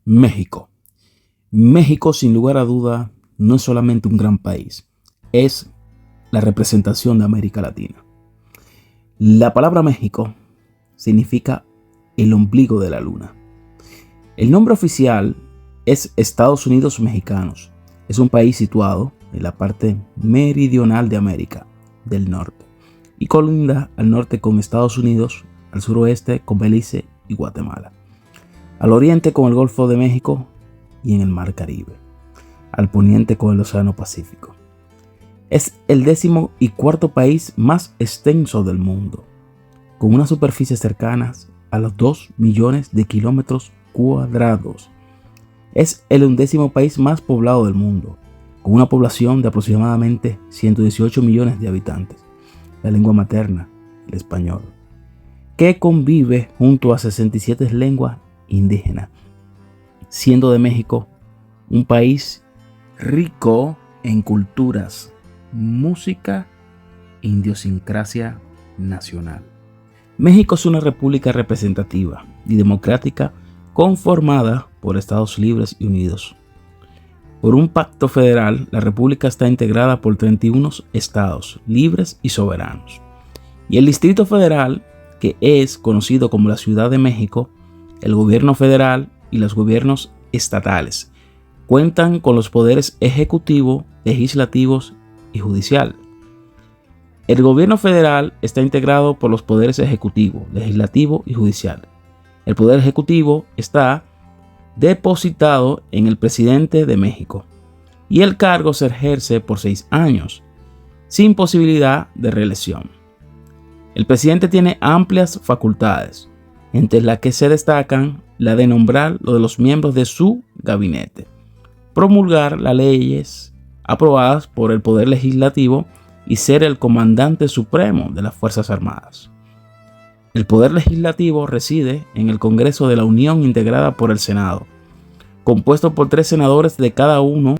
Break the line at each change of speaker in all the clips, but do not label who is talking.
México. México, sin lugar a duda, no es solamente un gran país, es la representación de América Latina. La palabra México significa el ombligo de la luna. El nombre oficial es Estados Unidos Mexicanos. Es un país situado en la parte meridional de América del Norte y colinda al norte con Estados Unidos, al suroeste con Belice y Guatemala, al oriente con el Golfo de México y en el Mar Caribe, al poniente con el Océano Pacífico. Es el 14º país más extenso del mundo, con una superficie cercana a los 2 millones de kilómetros cuadrados. Es el 11º país más poblado del mundo, con una población de aproximadamente 118 millones de habitantes. La lengua materna, el español, que convive junto a 67 lenguas indígenas, siendo de México un país rico en culturas, música e idiosincrasia nacional. México es una república representativa y democrática conformada por Estados libres y unidos. Por un pacto federal, la república está integrada por 31 estados libres y soberanos. Y el Distrito Federal, que es conocido como la Ciudad de México, el gobierno federal y los gobiernos estatales cuentan con los poderes ejecutivo, legislativos y judicial. El gobierno federal está integrado por los poderes ejecutivo, legislativo y judicial. El poder ejecutivo está depositado en el presidente de México y el cargo se ejerce por 6 años, sin posibilidad de reelección. El presidente tiene amplias facultades, entre las que se destacan la de nombrar los miembros de su gabinete, promulgar las leyes aprobadas por el Poder Legislativo y ser el comandante supremo de las Fuerzas Armadas. El Poder Legislativo reside en el Congreso de la Unión integrada por el Senado, compuesto por 3 senadores de cada uno,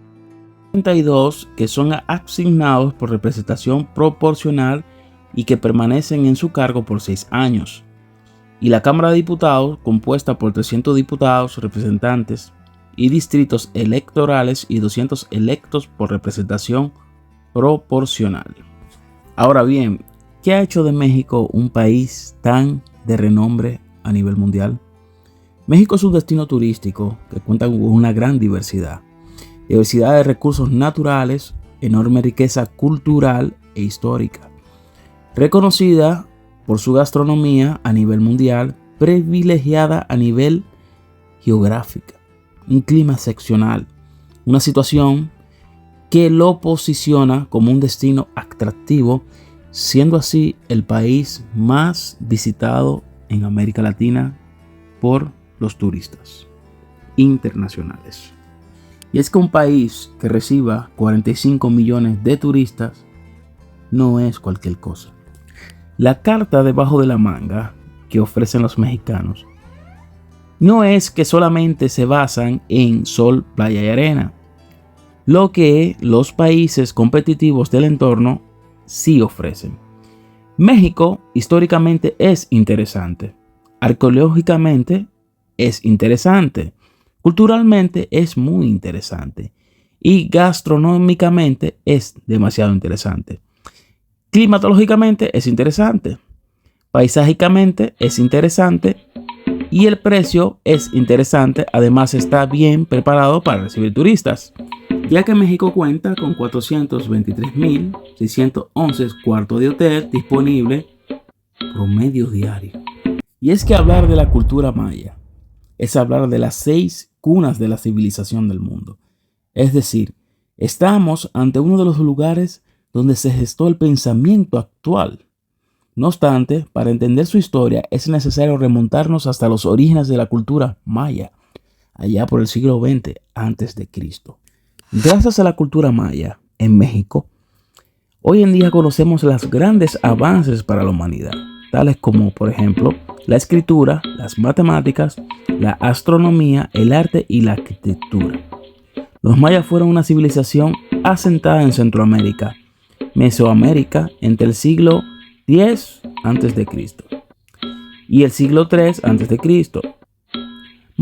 32 que son asignados por representación proporcional y que permanecen en su cargo por 6 años. Y la Cámara de Diputados, compuesta por 300 diputados, representantes y distritos electorales y 200 electos por representación proporcional. Ahora bien, ¿qué ha hecho de México un país tan de renombre a nivel mundial? México es un destino turístico que cuenta con una gran diversidad de recursos naturales, enorme riqueza cultural e histórica, reconocida por su gastronomía a nivel mundial, privilegiada a nivel geográfico, un clima excepcional, una situación que lo posiciona como un destino atractivo, siendo así el país más visitado en América Latina por los turistas internacionales. Y es que un país que reciba 45 millones de turistas no es cualquier cosa. La carta debajo de la manga que ofrecen los mexicanos no es que solamente se basan en sol, playa y arena, lo que los países competitivos del entorno sí ofrecen. México históricamente es interesante, arqueológicamente es interesante, culturalmente es muy interesante y gastronómicamente es demasiado interesante. Climatológicamente es interesante, paiságicamente es interesante y el precio es interesante. Además está bien preparado para recibir turistas, ya que México cuenta con 423.611 cuartos de hotel disponibles promedio diario. Y es que hablar de la cultura maya es hablar de las 6 cunas de la civilización del mundo. Es decir, estamos ante uno de los lugares donde se gestó el pensamiento actual. No obstante, para entender su historia es necesario remontarnos hasta los orígenes de la cultura maya, allá por el siglo XX a.C. Gracias a la cultura maya en México, hoy en día conocemos los grandes avances para la humanidad, tales como, por ejemplo, la escritura, las matemáticas, la astronomía, el arte y la arquitectura. Los mayas fueron una civilización asentada en Centroamérica, Mesoamérica, entre el siglo X a.C. y el siglo III a.C.,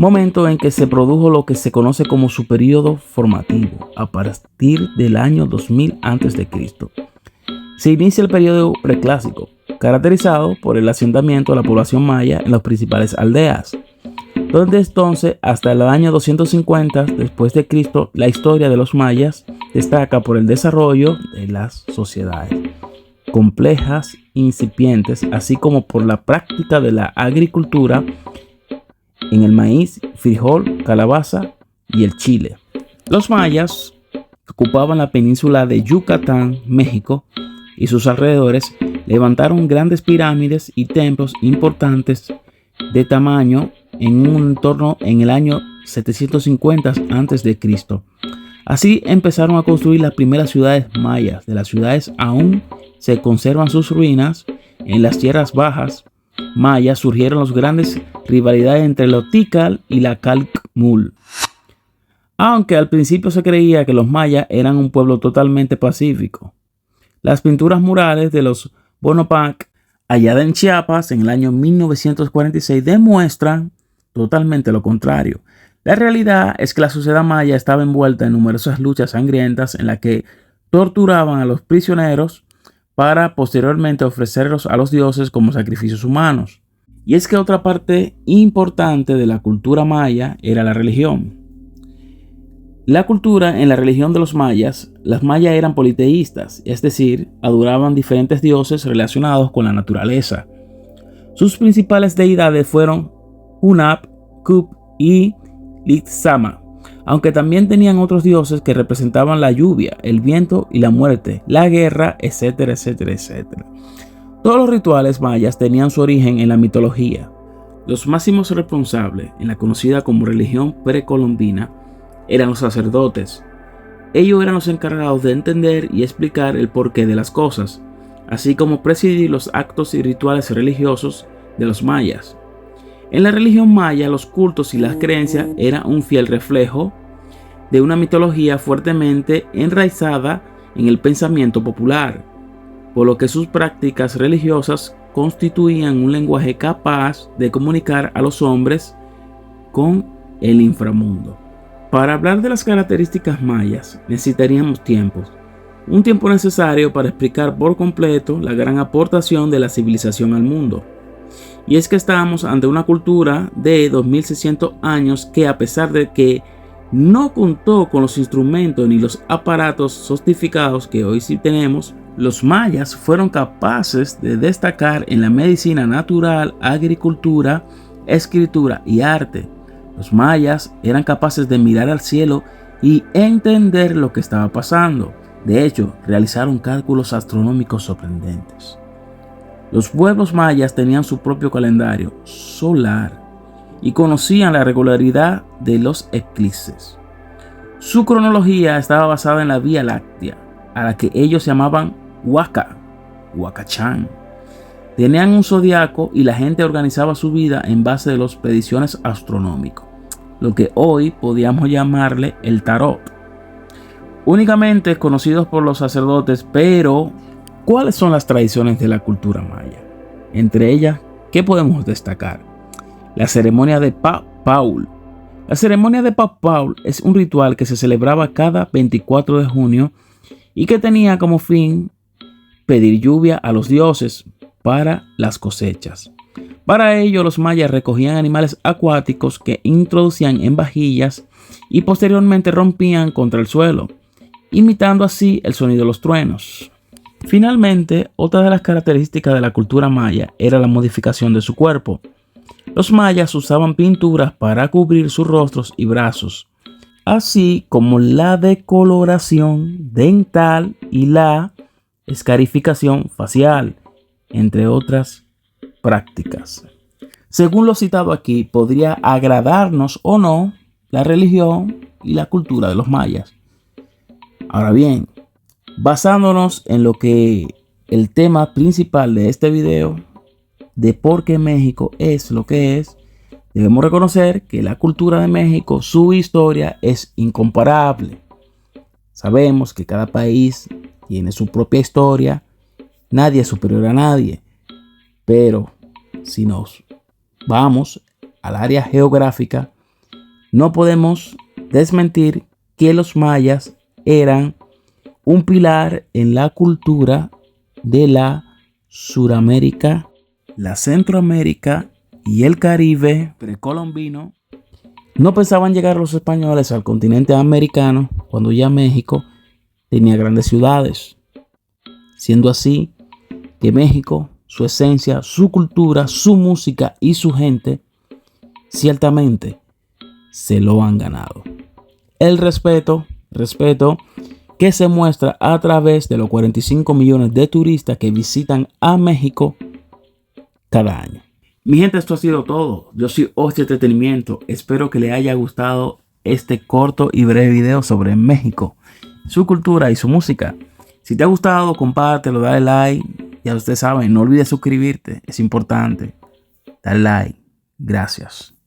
momento en que se produjo lo que se conoce como su periodo formativo, a partir del año 2000 a.C. Se inicia el periodo preclásico, caracterizado por el asentamiento de la población maya en las principales aldeas, donde entonces hasta el año 250 después de Cristo la historia de los mayas destaca por el desarrollo de las sociedades complejas, incipientes, así como por la práctica de la agricultura en el maíz, frijol, calabaza y el chile. Los mayas ocupaban la península de Yucatán, México, y sus alrededores levantaron grandes pirámides y templos importantes de tamaño en un entorno en el año 750 a.C. Así empezaron a construir las primeras ciudades mayas. De las ciudades aún se conservan sus ruinas. En las tierras bajas mayas surgieron las grandes rivalidades entre los Tikal y la Calkmul. Aunque al principio se creía que los mayas eran un pueblo totalmente pacífico. Las pinturas murales de los Bonampak, hallada en Chiapas en el año 1946, demuestran totalmente lo contrario. La realidad es que la sociedad maya estaba envuelta en numerosas luchas sangrientas en las que torturaban a los prisioneros para posteriormente ofrecerlos a los dioses como sacrificios humanos. Y es que otra parte importante de la cultura maya era la religión. La cultura en la religión de los mayas, las mayas eran politeístas, es decir, adoraban diferentes dioses relacionados con la naturaleza. Sus principales deidades fueron Hunab, Kup y Litsama, aunque también tenían otros dioses que representaban la lluvia, el viento y la muerte, la guerra, etcétera, etcétera, etcétera. Todos los rituales mayas tenían su origen en la mitología. Los máximos responsables en la conocida como religión precolombina eran los sacerdotes. Ellos eran los encargados de entender y explicar el porqué de las cosas, así como presidir los actos y rituales religiosos de los mayas. En la religión maya, los cultos y las creencias eran un fiel reflejo de una mitología fuertemente enraizada en el pensamiento popular, por lo que sus prácticas religiosas constituían un lenguaje capaz de comunicar a los hombres con el inframundo. Para hablar de las características mayas necesitaríamos un tiempo necesario para explicar por completo la gran aportación de la civilización al mundo. Y es que estamos ante una cultura de 2600 años que, a pesar de que no contó con los instrumentos ni los aparatos sofisticados que hoy sí tenemos, los mayas fueron capaces de destacar en la medicina natural, agricultura, escritura y arte. Los mayas eran capaces de mirar al cielo y entender lo que estaba pasando. De hecho, realizaron cálculos astronómicos sorprendentes. Los pueblos mayas tenían su propio calendario solar y conocían la regularidad de los eclipses. Su cronología estaba basada en la Vía Láctea, a la que ellos llamaban Huacachán. Tenían un zodiaco y la gente organizaba su vida en base de las predicciones astronómicas, lo que hoy podríamos llamarle el tarot. Únicamente conocidos por los sacerdotes, pero ¿cuáles son las tradiciones de la cultura maya? Entre ellas, ¿qué podemos destacar? La ceremonia de Papaul. La ceremonia de Papaul es un ritual que se celebraba cada 24 de junio y que tenía como fin pedir lluvia a los dioses para las cosechas. Para ello, los mayas recogían animales acuáticos que introducían en vajillas y posteriormente rompían contra el suelo, imitando así el sonido de los truenos. Finalmente, otra de las características de la cultura maya era la modificación de su cuerpo. Los mayas usaban pinturas para cubrir sus rostros y brazos, así como la decoloración dental y la escarificación facial, entre otras prácticas. Según lo citado aquí, podría agradarnos o no la religión y la cultura de los mayas. Ahora bien, basándonos en lo que el tema principal de este video, de por qué México es lo que es, debemos reconocer que la cultura de México, su historia es incomparable. Sabemos que cada país tiene su propia historia, nadie es superior a nadie, pero si nos vamos al área geográfica, no podemos desmentir que los mayas eran un pilar en la cultura de la Suramérica, la Centroamérica y el Caribe precolombino. No pensaban llegar los españoles al continente americano cuando ya México tenía grandes ciudades, siendo así que México, su esencia, su cultura, su música y su gente, ciertamente se lo han ganado. El respeto que se muestra a través de los 45 millones de turistas que visitan a México cada año. Mi gente, esto ha sido todo. Yo soy Hostia Entretenimiento. Espero que les haya gustado este corto y breve video sobre México, su cultura y su música. Si te ha gustado, compártelo, dale like. Ya ustedes saben, no olvides suscribirte, es importante. Dale like. Gracias.